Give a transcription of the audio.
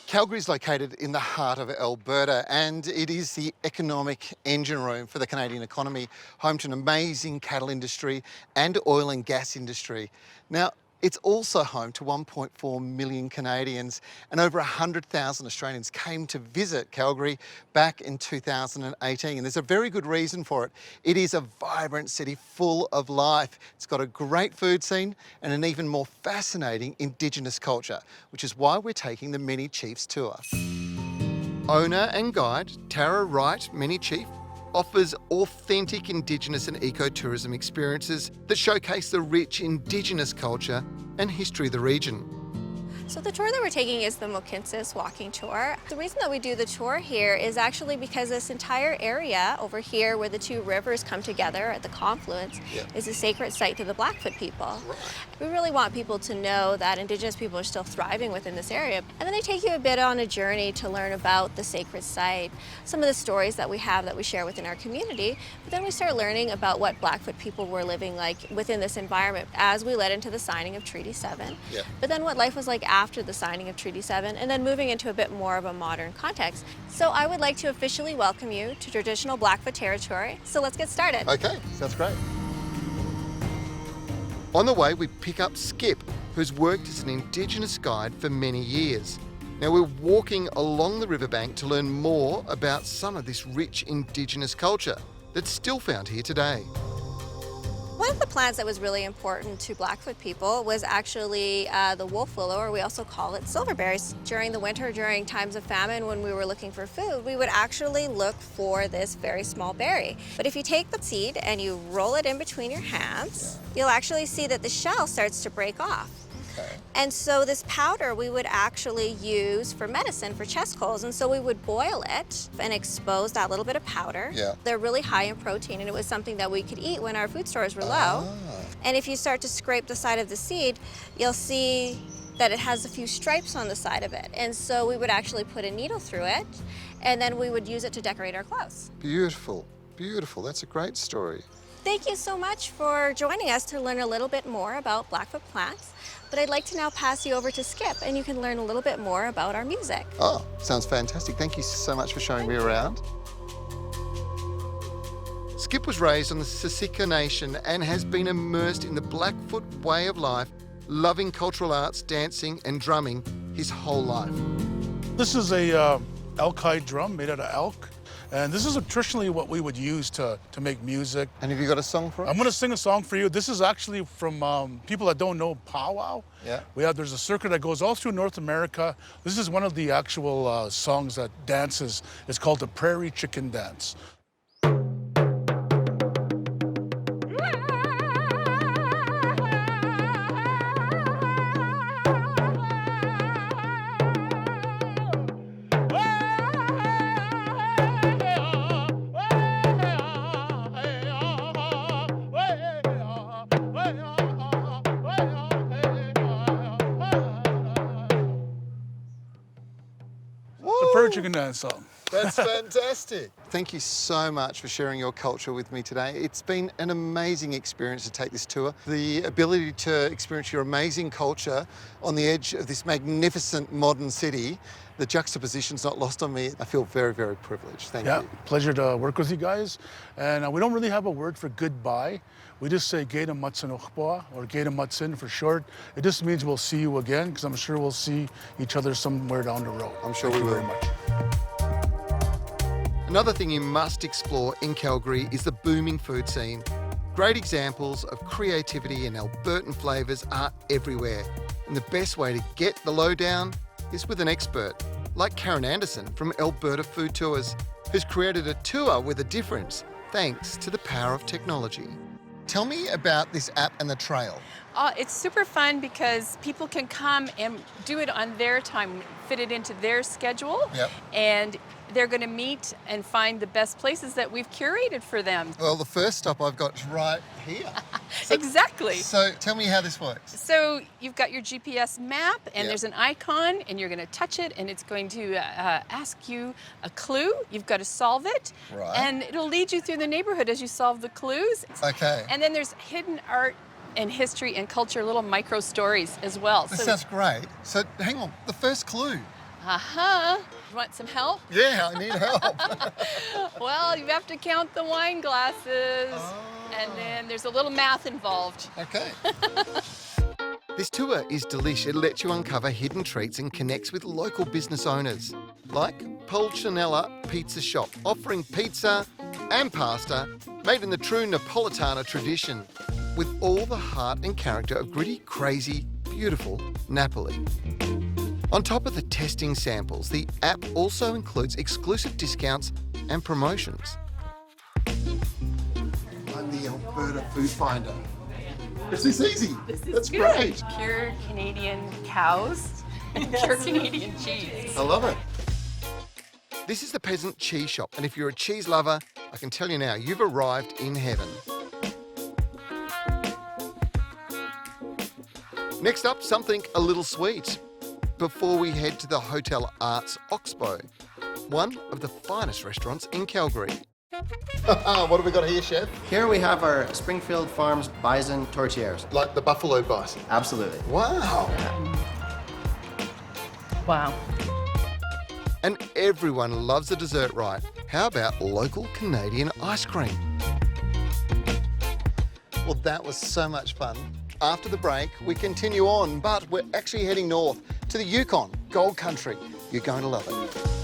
Calgary is located in the heart of Alberta and it is the economic engine room for the Canadian economy, home to an amazing cattle industry and oil and gas industry. Now, it's also home to 1.4 million Canadians and over 100,000 Australians came to visit Calgary back in 2018. And there's a very good reason for it. It is a vibrant city full of life. It's got a great food scene and an even more fascinating Indigenous culture, which is why we're taking the Many Chiefs tour. Owner and guide Tara Wright, Many Chief, offers authentic Indigenous and ecotourism experiences that showcase the rich Indigenous culture and history of the region. So the tour that we're taking is the Mohkinstsis walking tour. The reason that we do the tour here is actually because this entire area over here where the two rivers come together at the confluence is a sacred site to the Blackfoot people. We really want people to know that Indigenous people are still thriving within this area. And then they take you a bit on a journey to learn about the sacred site, some of the stories that we have that we share within our community, but then we start learning about what Blackfoot people were living like within this environment as we led into the signing of Treaty 7. But then what life was like after the signing of Treaty 7, and then moving into a bit more of a modern context. So I would like to officially welcome you to traditional Blackfoot territory. So let's get started. Okay, sounds great. On the way, we pick up Skip, who's worked as an Indigenous guide for many years. Now, we're walking along the riverbank to learn more about some of this rich Indigenous culture that's still found here today. One of the plants that was really important to Blackfoot people was actually the wolf willow, or we also call it silverberries. During the winter, during times of famine, when we were looking for food, we would actually look for this very small berry. But if you take the seed and you roll it in between your hands, you'll actually see that the shell starts to break off. And so this powder we would actually use for medicine, for chest colds, and so we would boil it and expose that little bit of powder. They're really high in protein, and it was something that we could eat when our food stores were low. And if you start to scrape the side of the seed, you'll see that it has a few stripes on the side of it. And so we would actually put a needle through it, and then we would use it to decorate our clothes. Beautiful, beautiful. That's a great story. Thank you so much for joining us to learn a little bit more about Blackfoot plants. But I'd like to now pass you over to Skip, and you can learn a little bit more about our music. Oh, sounds fantastic. Thank you so much for showing me around. Skip was raised on the Siksika Nation and has been immersed in the Blackfoot way of life, loving cultural arts, dancing and drumming his whole life. This is a elk hide drum made out of elk. And this is traditionally what we would use to make music. And have you got a song for us? I'm going to sing a song for you. This is actually from people that don't know powwow. There's a circuit that goes all through North America. This is one of the actual songs that dances. It's called the Prairie Chicken Dance. Prairie Chicken Dance song. That's fantastic. Thank you so much for sharing your culture with me today. It's been an amazing experience to take this tour. The ability to experience your amazing culture on the edge of this magnificent modern city, the juxtaposition's not lost on me. I feel very, very privileged. Thank you. Pleasure to work with you guys. And we don't really have a word for goodbye. We just say Gaita Matsunochpoa, or Gaita Matsin for short. It just means we'll see you again, because I'm sure we'll see each other somewhere down the road. I'm sure we will. Thank you very much. Another thing you must explore in Calgary is the booming food scene. Great examples of creativity and Albertan flavours are everywhere. And the best way to get the lowdown is with an expert, like Karen Anderson from Alberta Food Tours, who's created a tour with a difference, thanks to the power of technology. Tell me about this app and the trail. It's super fun because people can come and do it on their time, fit it into their schedule, and they're going to meet and find the best places that we've curated for them. Well, the first stop I've got is right here. Exactly. So tell me how this works. So you've got your GPS map, and there's an icon, and you're going to touch it, and it's going to ask you a clue. You've got to solve it, and it'll lead you through the neighborhood as you solve the clues. Okay. And then there's hidden art and history and culture, little micro stories as well. This sounds great. So hang on, the first clue. Uh-huh. Want some help? Yeah, I need help. Well, you have to count the wine glasses. Oh. And then there's a little math involved. Okay. This tour is delish. It lets you uncover hidden treats and connects with local business owners, like Pulcinella Pizza Shop, offering pizza and pasta made in the true Napolitana tradition, with all the heart and character of gritty, crazy, beautiful Napoli. On top of the testing samples, the app also includes exclusive discounts and promotions. Like the Alberta Food Finder. Is this easy? That's Good. great. Pure Canadian cows and pure Canadian cheese. I love it. This is the Peasant Cheese Shop, and if you're a cheese lover, I can tell you now, you've arrived in heaven. Next up, something a little sweet before we head to the Hotel Arts Oxbow, one of the finest restaurants in Calgary. What have we got here, Chef? Here we have our Springfield Farms bison tourtières. Like the buffalo bison. Absolutely. Wow. Wow. And everyone loves a dessert, right? How about local Canadian ice cream? Well, that was so much fun. After the break, we continue on, but we're actually heading north to the Yukon, Gold Country. You're going to love it.